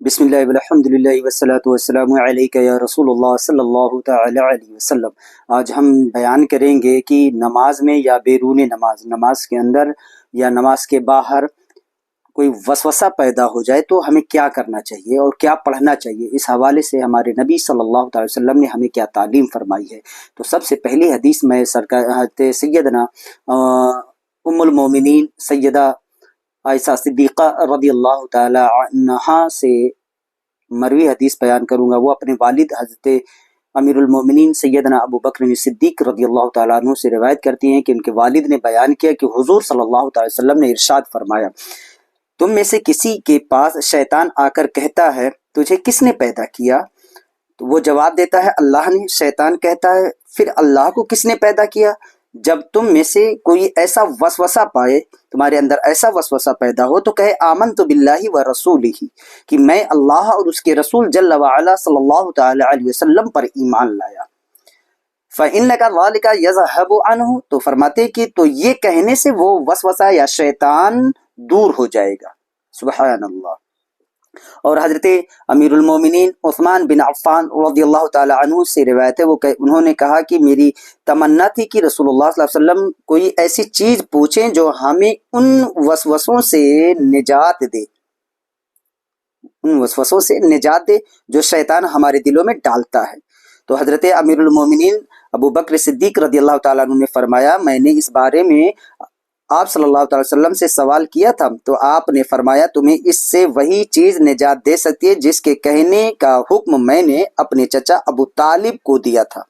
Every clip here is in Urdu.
بسم اللہ والحمدللہ والصلاۃ والسلام علیک یا رسول اللہ صلی اللہ تعالی علیہ وسلم۔ آج ہم بیان کریں گے کہ نماز میں یا بیرون نماز، نماز کے اندر یا نماز کے باہر کوئی وسوسہ پیدا ہو جائے تو ہمیں کیا کرنا چاہیے اور کیا پڑھنا چاہیے۔ اس حوالے سے ہمارے نبی صلی اللہ تعالی وسلم نے ہمیں کیا تعلیم فرمائی ہے۔ تو سب سے پہلی حدیث میں سیدنا ام المومنین سیدہ عائشہ صدیقہ رضی اللہ تعالی عنہا سے مروی حدیث بیان کروں گا۔ وہ اپنے والد حضرت امیر المومنین سیدنا ابو بکر صدیق رضی اللہ تعالیٰ عنہ سے روایت کرتی ہیں کہ ان کے والد نے بیان کیا کہ حضور صلی اللہ تعالی وسلم نے ارشاد فرمایا، تم میں سے کسی کے پاس شیطان آ کر کہتا ہے تجھے کس نے پیدا کیا؟ تو وہ جواب دیتا ہے اللہ نے۔ شیطان کہتا ہے پھر اللہ کو کس نے پیدا کیا؟ جب تم میں سے کوئی ایسا وسوسہ پائے، تمہارے اندر ایسا وسوسہ پیدا ہو تو کہے آمنت باللہ و رسولہ، کہ میں اللہ اور اس کے رسول جل وعلا صلی اللہ تعالی علیہ وسلم پر ایمان لایا۔ فَإِنَّكَ ذَلِكَ يَذْهَبُ عَنْهُ، تو فرماتے کہ تو یہ کہنے سے وہ وسوسہ یا شیطان دور ہو جائے گا۔ سبحان اللہ۔ اور حضرت امیر المومنین عثمان بن عفان رضی اللہ تعالی عنہ سے روایت ہے، انہوں نے کہا کہ میری تمنا تھی کہ رسول اللہ صلی اللہ علیہ وسلم کوئی ایسی چیز پوچھیں جو ہمیں ان وسوسوں سے نجات دے، ان وسوسوں سے نجات دے جو شیطان ہمارے دلوں میں ڈالتا ہے۔ تو حضرت امیر المومنین ابو بکر صدیق رضی اللہ تعالیٰ عنہ نے فرمایا میں نے اس بارے میں آپ صلی اللہ علیہ وسلم سے سوال کیا تھا تو آپ نے فرمایا تمہیں اس سے وہی چیز نجات دے سکتی ہے جس کے کہنے کا حکم میں نے اپنے چچا ابو طالب کو دیا تھا۔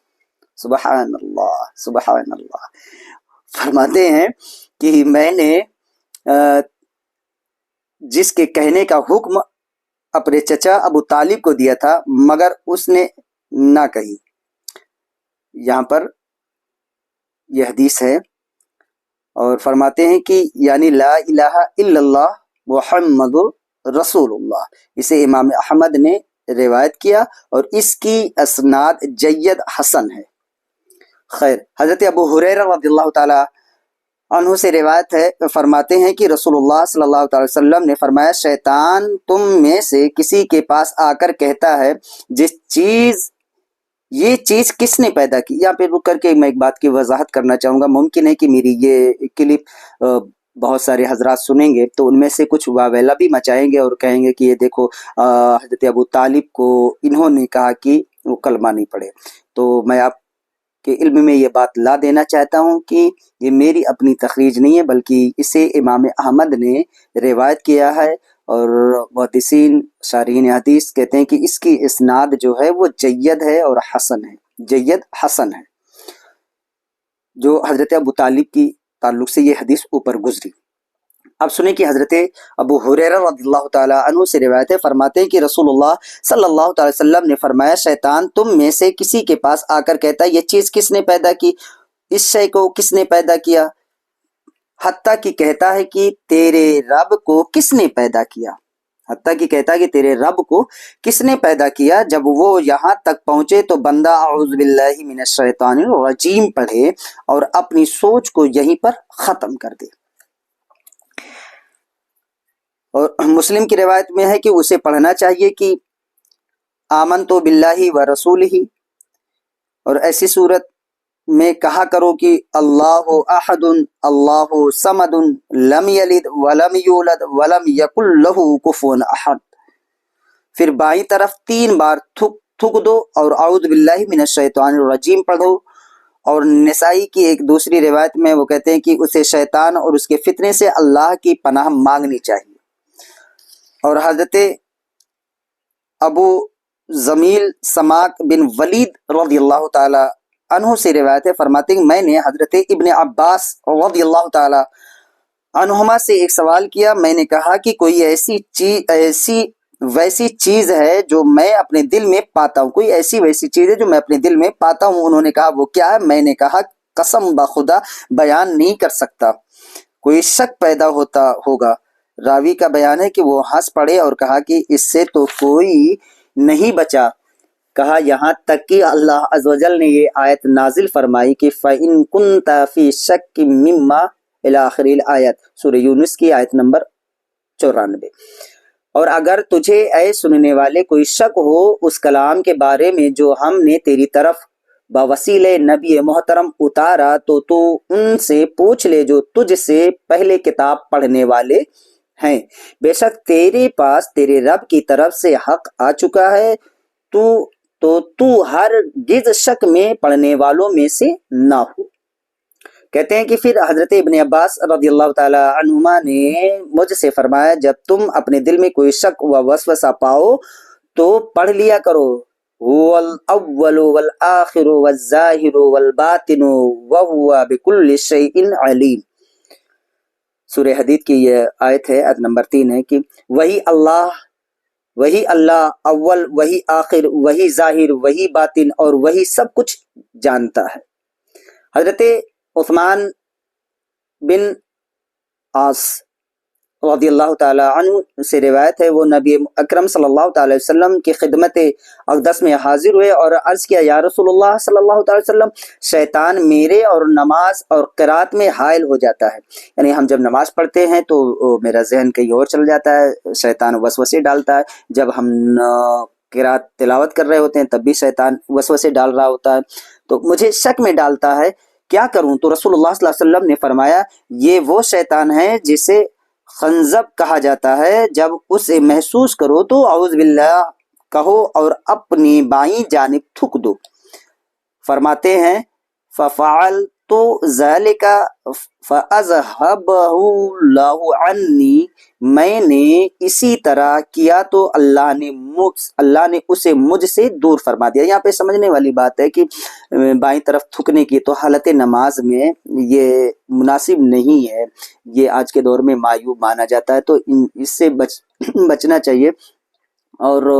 سبحان اللہ، سبحان اللہ۔ فرماتے ہیں کہ میں نے جس کے کہنے کا حکم اپنے چچا ابو طالب کو دیا تھا مگر اس نے نہ کہی۔ یہاں پر یہ حدیث ہے اور فرماتے ہیں کہ یعنی لا الہ الا اللہ محمد رسول اللہ، اسے امام احمد نے روایت کیا اور اس کی اسناد جید حسن ہے۔ خیر، حضرت ابو ہریرہ رضی اللہ تعالی عنہ سے روایت ہے، فرماتے ہیں کہ رسول اللہ صلی اللہ تعالی وسلم نے فرمایا شیطان تم میں سے کسی کے پاس آ کر کہتا ہے یہ چیز کس نے پیدا کی۔ یہاں پہ رک کر کے میں ایک بات کی وضاحت کرنا چاہوں گا۔ ممکن ہے کہ میری یہ کلپ بہت سارے حضرات سنیں گے تو ان میں سے کچھ واویلا بھی مچائیں گے اور کہیں گے کہ یہ دیکھو حضرت ابو طالب کو انہوں نے کہا کہ وہ کلمہ نہیں پڑھے۔ تو میں آپ کے علم میں یہ بات لا دینا چاہتا ہوں کہ یہ میری اپنی تخریج نہیں ہے بلکہ اسے امام احمد نے روایت کیا ہے، اور محدثین شارحین حدیث کہتے ہیں کہ اس کی اسناد جو ہے وہ جید ہے اور حسن ہے، جید حسن ہے، جو حضرت ابو طالب کی تعلق سے یہ حدیث اوپر گزری۔ اب سنیں کہ حضرت ابو ہریرہ رضی اللہ تعالی عنہ سے روایت ہے، فرماتے ہیں کہ رسول اللہ صلی اللہ تعالی وسلم نے فرمایا شیطان تم میں سے کسی کے پاس آ کر کہتا ہے یہ چیز کس نے پیدا کی، اس شے کو کس نے پیدا کیا، حتیٰ کہ کہتا ہے کہ تیرے رب کو کس نے پیدا کیا، حتیٰ کہ کہتا ہے کہ تیرے رب کو کس نے پیدا کیا۔ جب وہ یہاں تک پہنچے تو بندہ اعوذ باللہ من الشیطان الرجیم پڑھے اور اپنی سوچ کو یہیں پر ختم کر دے۔ اور مسلم کی روایت میں ہے کہ اسے پڑھنا چاہیے کہ آمنت باللہ و رسولہ، اور ایسی صورت میں کہا کرو کہ اللہ احد اللہ صمد لم یلد ولم یولد ولم یکن لہ کفوا احد۔ پھر بائیں طرف 3 بار تھک دو اور اعوذ باللہ من الشیطان الرجیم پڑھو۔ اور نسائی کی ایک دوسری روایت میں وہ کہتے ہیں کہ اسے شیطان اور اس کے فتنے سے اللہ کی پناہ مانگنی چاہیے۔ اور حضرت ابو زمیل سماک بن ولید رضی اللہ تعالی عنہ سے روایت ہے، فرماتے ہیں میں نے حضرت ابن عباس رضی اللہ تعالی عنہما سے ایک سوال کیا، میں نے کہا کہ کوئی ویسی چیز ہے جو میں اپنے دل میں پاتا ہوں، کوئی ایسی ویسی چیز ہے جو میں اپنے دل میں پاتا ہوں۔ انہوں نے کہا وہ کیا ہے؟ میں نے کہا قسم بخدا بیان نہیں کر سکتا، کوئی شک پیدا ہوگا۔ راوی کا بیان ہے کہ وہ ہنس پڑے اور کہا کہ اس سے تو کوئی نہیں بچا۔ کہا یہاں تک کہ اللہ عز و جل نے یہ آیت نازل فرمائی کہ فَإِن كُنْتَ فِي شَكٍّ مِّمَّا إِلَى آخر الآیت، سورہ یونس کی آیت نمبر 94۔ اور اگر تجھے اے سننے والے کوئی شک ہو اس کلام کے بارے میں جو ہم نے تیری طرف بوسیلے نبی محترم اتارا تو ان سے پوچھ لے جو تجھ سے پہلے کتاب پڑھنے والے ہیں، بے شک تیرے پاس تیرے رب کی طرف سے حق آ چکا ہے، تو ہرگز شک میں پڑھنے والوں میں سے نہ ہو۔ کہتے ہیں کہ پھر حضرت ابن عباس رضی اللہ تعالی عنہما نے مجھ سے فرمایا جب تم اپنے دل میں کوئی شک و وسوسہ پاؤ تو پڑھ لیا کرو هو الاول والآخر والظاہر والباطن وهو بكل شيء علیم۔ سورہ حدید کی یہ آیت ہے، آیت نمبر 3 ہے کہ وہی اللہ اول، وہی آخر، وہی ظاہر، وہی باطن اور وہی سب کچھ جانتا ہے۔ حضرت عثمان بن عاص رضی اللہ تعالی عنہ سے روایت ہے، وہ نبی اکرم صلی اللہ تعالی وسلم کی خدمت اقدس میں حاضر ہوئے اور عرض کیا یا رسول اللہ صلی اللہ تعالی وسلم، شیطان میرے اور نماز اور قرات میں حائل ہو جاتا ہے، یعنی ہم جب نماز پڑھتے ہیں تو میرا ذہن کہیں اور چل جاتا ہے، شیطان وسوسے ڈالتا ہے، جب ہم قرات تلاوت کر رہے ہوتے ہیں تب بھی شیطان وسوسے ڈال رہا ہوتا ہے، تو مجھے شک میں ڈالتا ہے، کیا کروں؟ تو رسول اللہ صلی اللہ علیہ وسلم نے فرمایا یہ وہ شیطان ہے جسے خنزب کہا جاتا ہے، جب اسے محسوس کرو تو اعوذ باللہ کہو اور اپنی بائیں جانب تھک دو۔ فرماتے ہیں ففعلت ذلك فاذهبه الله عني، میں نے اسی طرح کیا تو اللہ نے اسے مجھ سے دور فرما دیا۔ یہاں پہ سمجھنے والی بات ہے کہ بائیں طرف تھکنے کی تو حالت نماز میں یہ مناسب نہیں ہے، یہ آج کے دور میں معیوب مانا جاتا ہے، تو اس سے بچنا چاہیے، اور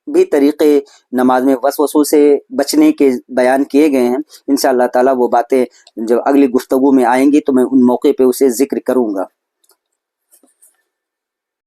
بھی طریقے نماز میں وسوسوں سے بچنے کے بیان کیے گئے ہیں۔ انشاءاللہ تعالیٰ وہ باتیں جب اگلی گفتگو میں آئیں گی تو میں ان موقع پہ اسے ذکر کروں گا۔